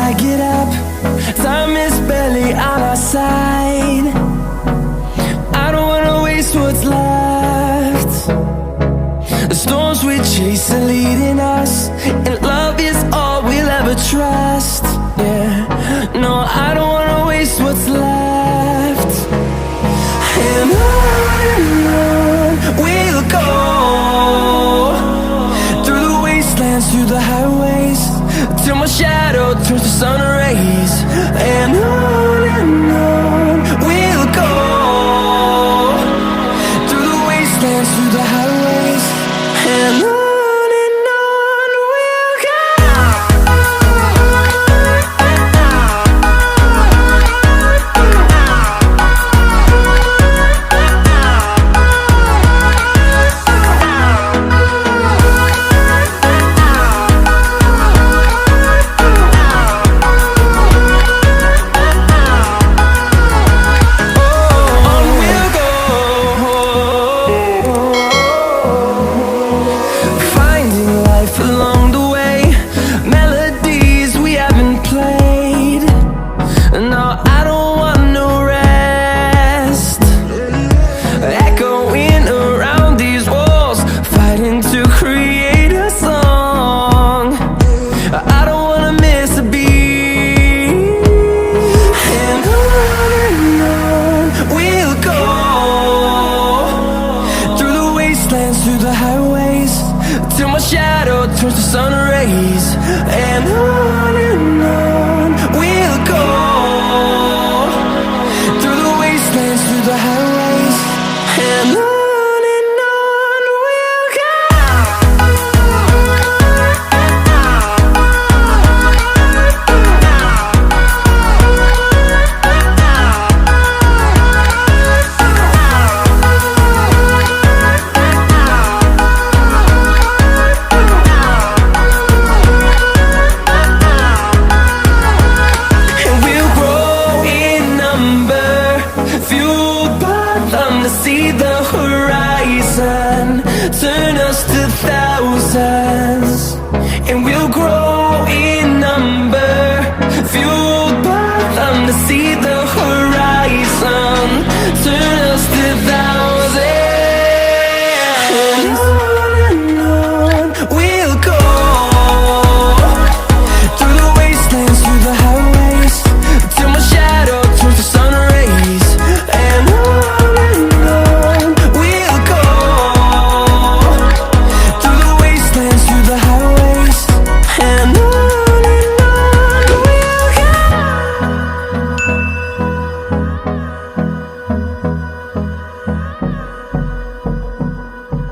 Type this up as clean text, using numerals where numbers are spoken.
I get up, time is barely on our side. I don't wanna waste what's left. The storms we chase are leading us, and love is all we'll ever trust. Yeah, no, I don't wanna waste what's left. And on we'll go, through the wastelands, through the highways, till my shadow turns to sun rays. And on we'll go, through the wastelands, through the highways, and on. Along the way, melodies we haven't played. No, I don't want no rest. Echoing around these walls, fighting to create a song. I don't wanna miss a beat. And on we'll go, through the wastelands, through the highways, till my shadow turns to sun rays. And on we'll go, through the wastelands, through the highways, and on. See the horizon, turn us to thousands.